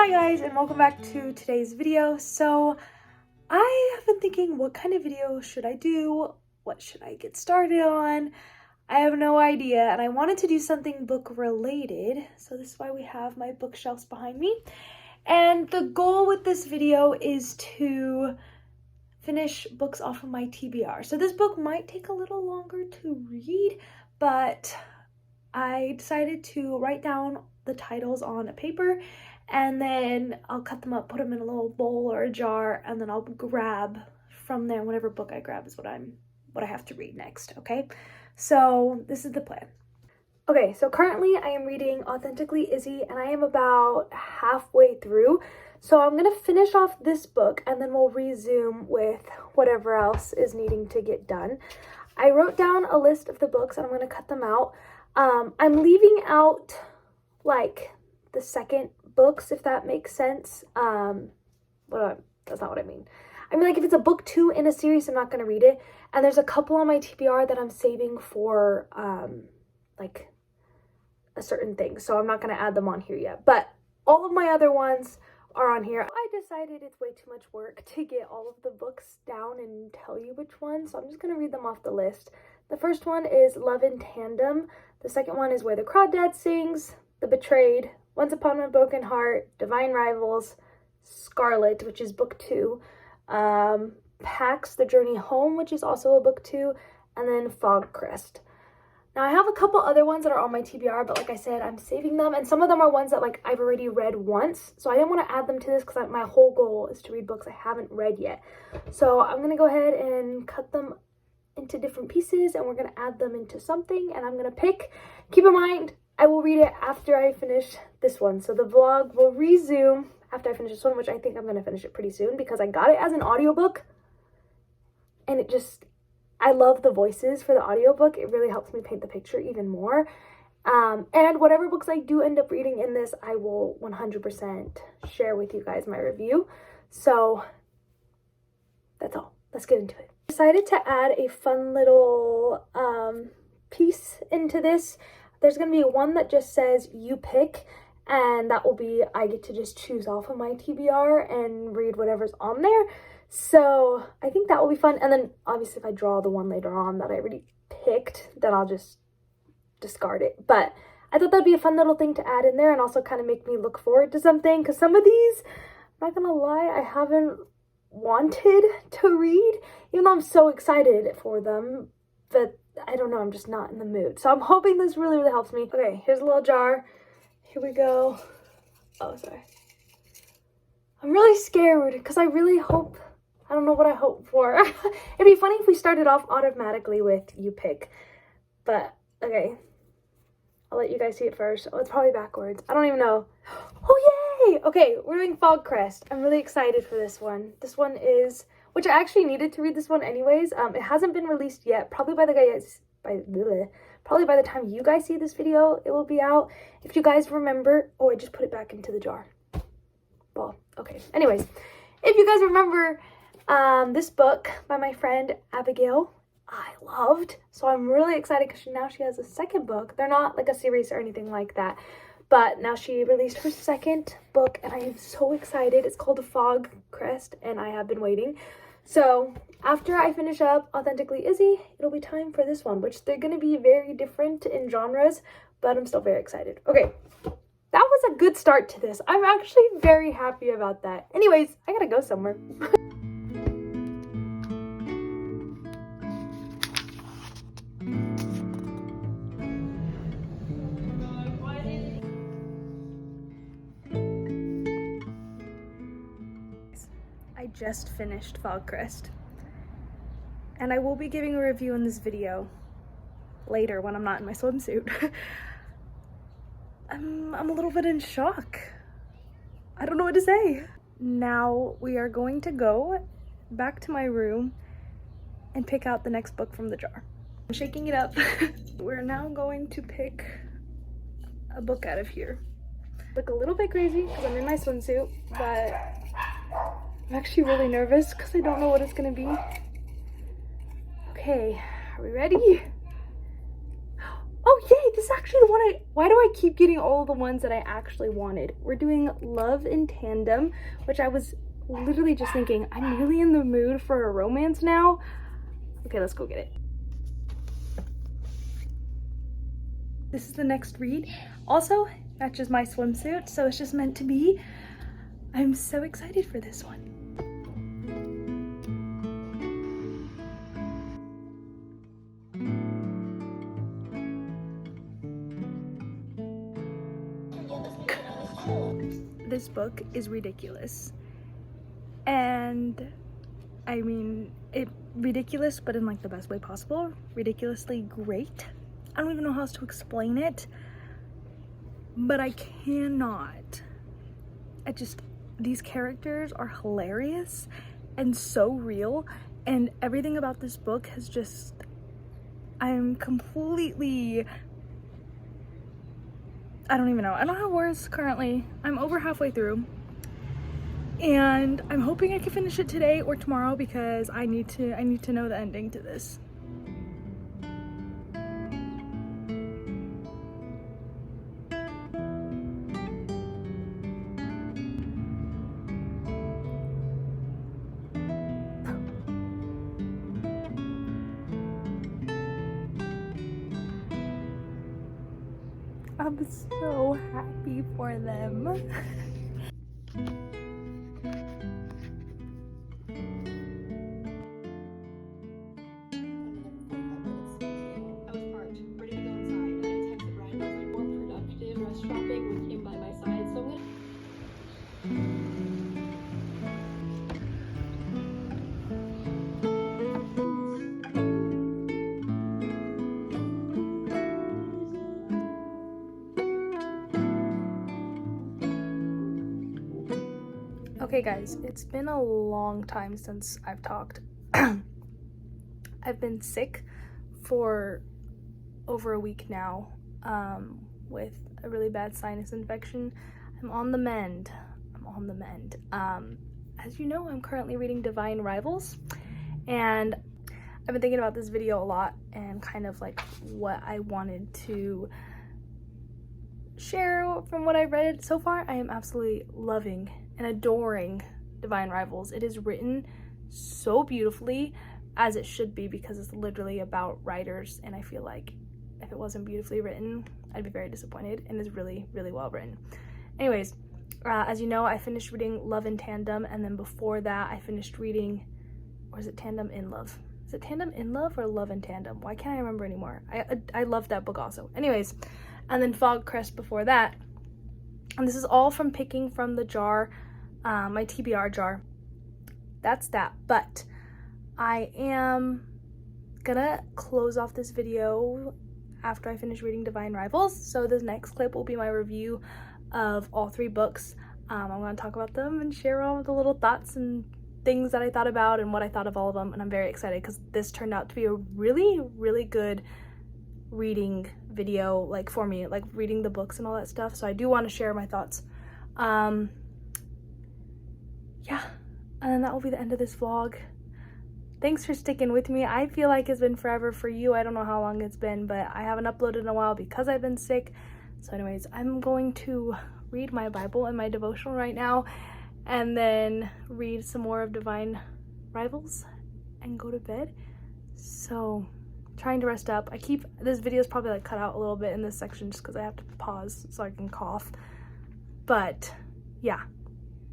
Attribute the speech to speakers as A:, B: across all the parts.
A: Hi guys, and welcome back to today's video. So I have been thinking, what kind of video should I do? What should I get started on? I have no idea, and I wanted to do something book related. So this is why we have my bookshelves behind me. And the goal with this video is to finish books off of my TBR. So this book might take a little longer to read, but I decided to write down the titles on a paper, and then I'll cut them up, put them in a little bowl or a jar, and then I'll grab from there. Whatever book I grab is what I have to read next, okay? So this is the plan. Okay, so currently I am reading Authentically Izzy, and I am about halfway through. So I'm gonna finish off this book, and then we'll resume with whatever else is needing to get done. I wrote down a list of the books, and I'm gonna cut them out. I'm leaving out like the second books, if that makes sense. That's not what I mean. I mean, like, if it's a book 2 in a series, I'm not going to read it. And there's a couple on my TBR that I'm saving for, like, a certain thing. So I'm not going to add them on here yet. But all of my other ones are on here. I decided it's way too much work to get all of the books down and tell you which one. So I'm just going to read them off the list. The first one is Love in Tandem. The second one is Where the Crawdad Sings, The Betrayed, Once Upon a Broken Heart, Divine Rivals, Scarlet, which is book 2, Pax, The Journey Home, which is also a book 2, and then Fog Crest. Now, I have a couple other ones that are on my TBR, but like I said, I'm saving them, and some of them are ones that like I've already read once, so I didn't want to add them to this because my whole goal is to read books I haven't read yet. So I'm going to go ahead and cut them into different pieces, and we're going to add them into something, and I'm going to pick. Keep in mind, I will read it after I finish this one, so the vlog will resume after I finish this one, which I think I'm going to finish it pretty soon because I got it as an audiobook, and it just, I love the voices for the audiobook. It really helps me paint the picture even more. And whatever books I do end up reading in this, I will 100% share with you guys my review. So that's all. Let's get into it. I decided to add a fun little piece into this. There's going to be one that just says you pick, and that will be, I get to just choose off of my TBR and read whatever's on there. So I think that will be fun. And then obviously if I draw the one later on that I already picked, then I'll just discard it. But I thought that'd be a fun little thing to add in there and also kind of make me look forward to something, because some of these, I'm not gonna lie, I haven't wanted to read, even though I'm so excited for them, but I don't know, I'm just not in the mood. So I'm hoping this really, really helps me. Okay, here's a little jar. Here we go. Oh, sorry. I'm really scared because I really hope, I don't know what I hope for. It'd be funny if we started off automatically with you pick, but okay. I'll let you guys see it first. Oh, it's probably backwards. I don't even know. Oh, yay! Okay, we're doing Fog Crest. I'm really excited for this one. This one is, which I actually needed to read this one anyways. It hasn't been released yet. Probably by the time you guys see this video, it will be out. If you guys remember, oh, I just put it back into the jar. Well, okay. Anyways, if you guys remember this book by my friend Abigail, I loved. So I'm really excited because now she has a second book. They're not like a series or anything like that, but now she released her second book, and I am so excited. It's called Fog Crest, and I have been waiting. So after I finish up Authentically Izzy, it'll be time for this one, which they're going to be very different in genres, but I'm still very excited. Okay, that was a good start to this. I'm actually very happy about that. Anyways, I gotta go somewhere. I just finished Fog Crest, and I will be giving a review in this video later when I'm not in my swimsuit. I'm a little bit in shock. I don't know what to say. Now we are going to go back to my room and pick out the next book from the jar. I'm shaking it up. We're now going to pick a book out of here. Look a little bit crazy because I'm in my swimsuit, but I'm actually really nervous because I don't know what it's gonna be. Okay, are we ready? Oh yay, this is actually the one Why do I keep getting all the ones that I actually wanted? We're doing Love in Tandem, which I was literally just thinking, I'm really in the mood for a romance now. Okay, let's go get it. This is the next read. Also, matches my swimsuit, so it's just meant to be. I'm so excited for this one. This book is ridiculous. And I mean, ridiculous, but in like the best way possible. Ridiculously great. I don't even know how else to explain it, but I cannot. These characters are hilarious and so real, and everything about this book has just, I'm completely, I don't even know. I don't have words currently. I'm over halfway through. And I'm hoping I can finish it today or tomorrow because I need to know the ending to this. I'm so happy for them. Okay guys, it's been a long time since I've talked. I've been sick for over a week now with a really bad sinus infection. I'm on the mend. As you know, I'm currently reading Divine Rivals, and I've been thinking about this video a lot and kind of like what I wanted to share from what I've read so far. I am absolutely loving and adoring Divine Rivals. It is written so beautifully, as it should be, because it's literally about writers, and I feel like if it wasn't beautifully written, I'd be very disappointed, and it's really, really well written. Anyways, as you know, I finished reading Love in Tandem, and then before that, I finished reading, or is it Tandem in Love? Is it Tandem in Love or Love in Tandem? Why can't I remember anymore? I love that book also. Anyways, and then Fog Crest before that. And this is all from picking from the jar, my TBR jar. That's that. But I am gonna close off this video after I finish reading Divine Rivals. So this next clip will be my review of all 3 books. I'm gonna talk about them and share all the little thoughts and things that I thought about and what I thought of all of them. And I'm very excited because this turned out to be a really, really good reading video, like for me, like reading the books and all that stuff. So I do want to share my thoughts. Yeah, and then that will be the end of this vlog. Thanks for sticking with me. I feel like it's been forever for you. I don't know how long it's been, but I haven't uploaded in a while because I've been sick. So anyways, I'm going to read my Bible and my devotional right now, and then read some more of Divine Rivals and go to bed. So trying to rest up. This video is probably like cut out a little bit in this section just because I have to pause so I can cough. But yeah,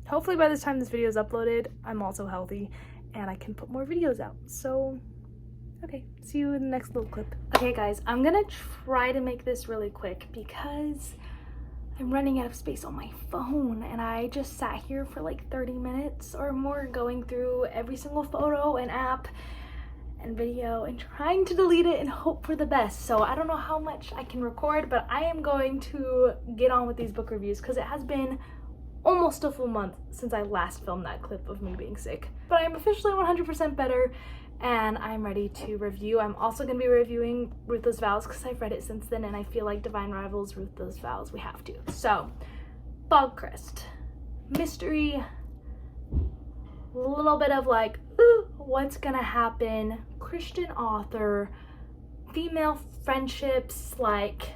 A: hopefully by this time this video is uploaded, I'm also healthy and I can put more videos out. So okay, see you in the next little clip. Okay guys, I'm gonna try to make this really quick because I'm running out of space on my phone, and I just sat here for like 30 minutes or more going through every single photo and app and video and trying to delete it and hope for the best. So I don't know how much I can record, but I am going to get on with these book reviews because it has been almost a full month since I last filmed that clip of me being sick. But I am officially 100% better and I'm ready to review. I'm also going to be reviewing Ruthless Vows because I've read it since then, and I feel like Divine Rivals, Ruthless Vows, we have to. So, Fog Crest. Mystery. A little bit of like, ooh, what's gonna happen? Christian author. Female friendships, like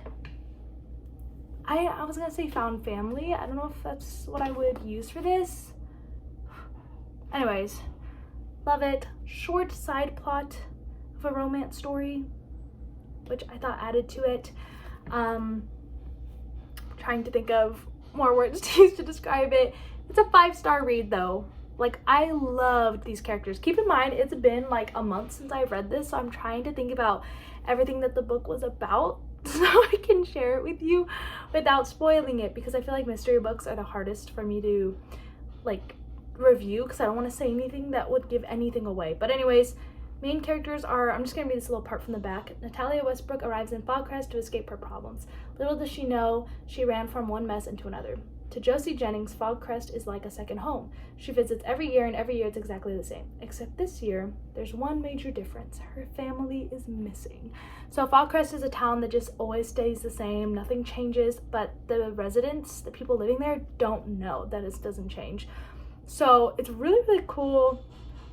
A: I was gonna say found family. I don't know if that's what I would use for this. Anyways, love it. Short side plot of a romance story, which I thought added to it. Trying to think of more words to use to describe it. It's a 5-star read though. Like, I loved these characters. Keep in mind, it's been like a month since I've read this, so I'm trying to think about everything that the book was about so I can share it with you without spoiling it, because I feel like mystery books are the hardest for me to like review because I don't want to say anything that would give anything away. But anyways, main characters are, I'm just going to read this little part from the back. Natalia Westbrook arrives in Fogcrest to escape her problems. Little does she know, she ran from one mess into another. To Josie Jennings, Fogcrest is like a second home. She visits every year, and every year it's exactly the same. Except this year, there's one major difference. Her family is missing. So Fogcrest is a town that just always stays the same. Nothing changes, but the residents, the people living there, don't know that it doesn't change. So it's really, really cool.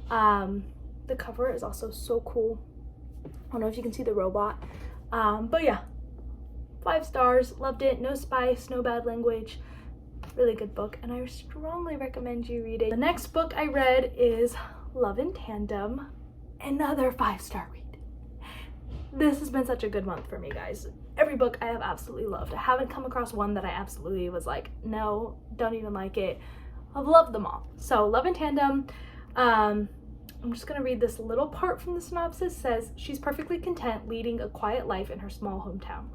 A: The cover is also so cool. I don't know if you can see the robot. But yeah, 5 stars. Loved it. No spice, no bad language. Really good book, and I strongly recommend you read it. The next book I read is Love in Tandem. Another 5-star read. This has been such a good month for me, guys. Every book I have absolutely loved. I haven't come across one that I absolutely was like, no, don't even like it. I've loved them all. So Love in Tandem. I'm just gonna read this little part from the synopsis. It says, she's perfectly content leading a quiet life in her small hometown.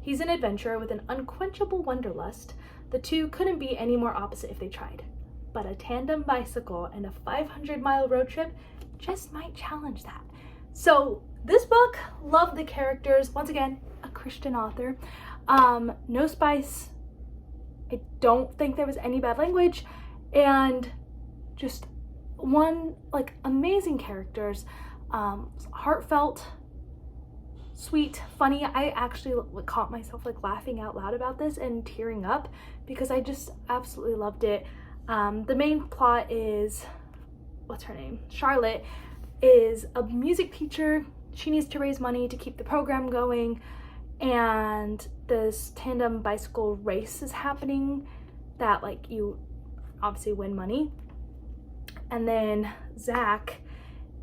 A: He's an adventurer with an unquenchable wanderlust. The two couldn't be any more opposite if they tried. But a tandem bicycle and a 500-mile road trip just might challenge that. So this book, love the characters. Once again, a Christian author. No spice. I don't think there was any bad language. And just one, like, amazing characters. Heartfelt, sweet, funny. I actually caught myself like laughing out loud about this and tearing up because I just absolutely loved it. The main plot is, what's her name? Charlotte is a music teacher. She needs to raise money to keep the program going, and this tandem bicycle race is happening that like you obviously win money. And then Zach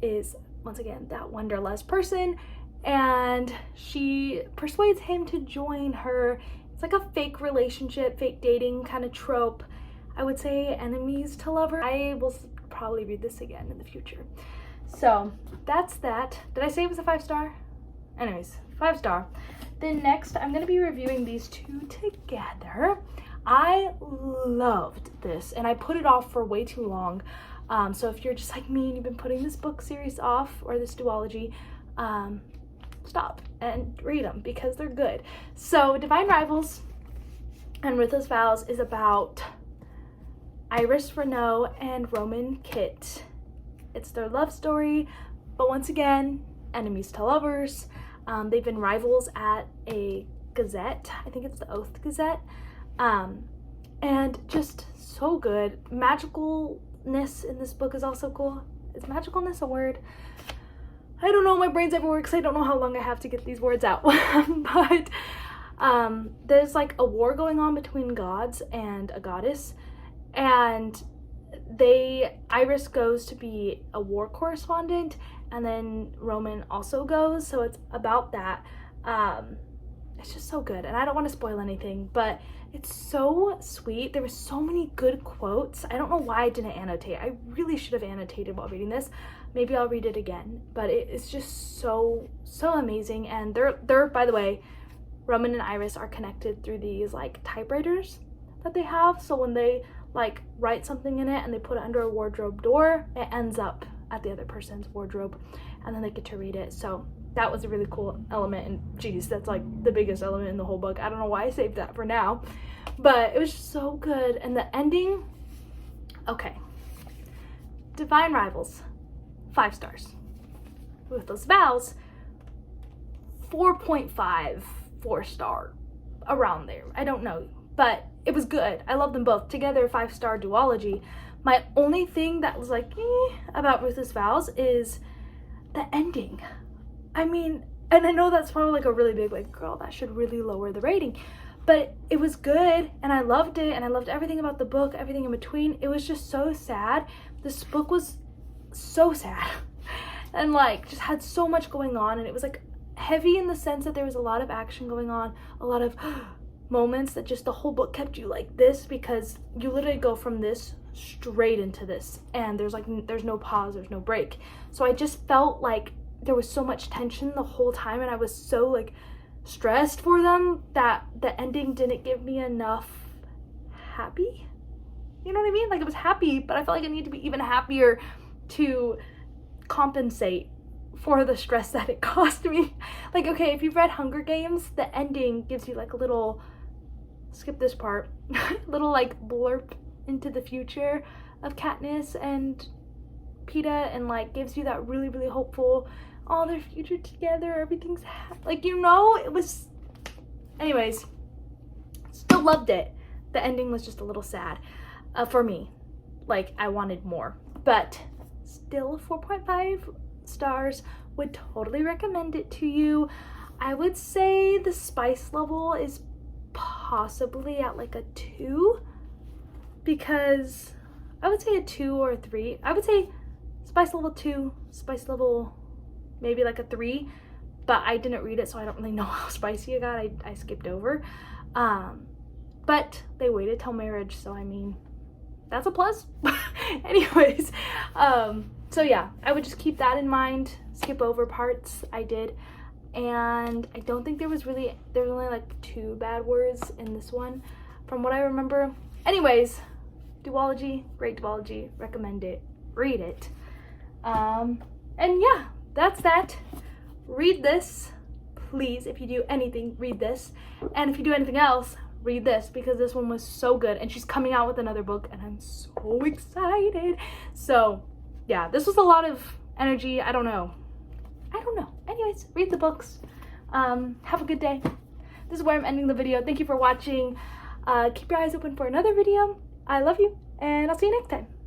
A: is once again that wanderlust person, and she persuades him to join her. It's like a fake relationship, fake dating kind of trope. I would say enemies to lover. I will probably read this again in the future. So that's that. Did I say it was a 5-star? Anyways, 5-star. Then next, I'm going to be reviewing these two together. I loved this, and I put it off for way too long. So if you're just like me and you've been putting this book series off, or this duology, stop and read them because they're good. So Divine Rivals and Ruthless Vows is about Iris Renault and Roman Kitt. It's their love story, but once again, enemies to lovers. They've been rivals at a gazette. I think it's the Oath Gazette. And just so good. Magicalness in this book is also cool. Is magicalness a word? I don't know, my brain's everywhere because I don't know how long I have to get these words out. But there's like a war going on between gods and a goddess, and Iris goes to be a war correspondent, and then Roman also goes, so it's about that. It's just so good, and I don't want to spoil anything, but it's so sweet. There were so many good quotes. I don't know why I didn't annotate. I really should have annotated while reading this. Maybe I'll read it again, but it's just so amazing. And they're by the way, Roman and Iris are connected through these like typewriters that they have. So when they like write something in it and they put it under a wardrobe door, it ends up at the other person's wardrobe, and then they get to read it. So that was a really cool element, and geez, that's like the biggest element in the whole book. I don't know why I saved that for now, but it was just so good. And the ending, okay. Divine Rivals, 5 stars. Ruthless Vows, 4.5, 4-star, around there. I don't know, but it was good. I love them both. Together, 5-star duology. My only thing that was like, about Ruthless Vows is the ending. I mean, and I know that's probably like a really big, like, girl, that should really lower the rating. but it was good and I loved it and I loved everything about the book, everything in between. It was just so sad. This book was so sad and like just had so much going on, and it was like heavy in the sense that there was a lot of action going on, a lot of moments that just the whole book kept you like this, because you literally go from this straight into this and there's no pause, there's no break. So I just felt like there was so much tension the whole time, and I was so like stressed for them that the ending didn't give me enough happy. You know what I mean? Like, it was happy, but I felt like I needed to be even happier to compensate for the stress that it cost me. Like, okay, if you've read Hunger Games, the ending gives you like a little, skip this part, little like blurb into the future of Katniss and Peeta, and like gives you that really, really hopeful, all their future together, everything's like, you know, it was, anyways, still loved it. The ending was just a little sad for me. Like, I wanted more, but still 4.5 stars. Would totally recommend it to you. I would say the spice level is possibly at like a 2, because I would say a 2 or a 3. I would say spice level 2, spice level maybe like a 3, but I didn't read it, so I don't really know how spicy it got. I skipped over. But they waited till marriage, so I mean, that's a plus. Anyways, so yeah, I would just keep that in mind, skip over parts. I did, and I don't think there's only like 2 bad words in this one from what I remember. Anyways, duology, great duology, recommend it, read it. And yeah, that's that. Read this, please. If you do anything, read this, and if you do anything else, read this, because this one was so good, and she's coming out with another book and I'm so excited. So yeah, this was a lot of energy. I don't know. Anyways, read the books. Have a good day. This is where I'm ending the video. Thank you for watching. Keep your eyes open for another video. I love you, and I'll see you next time.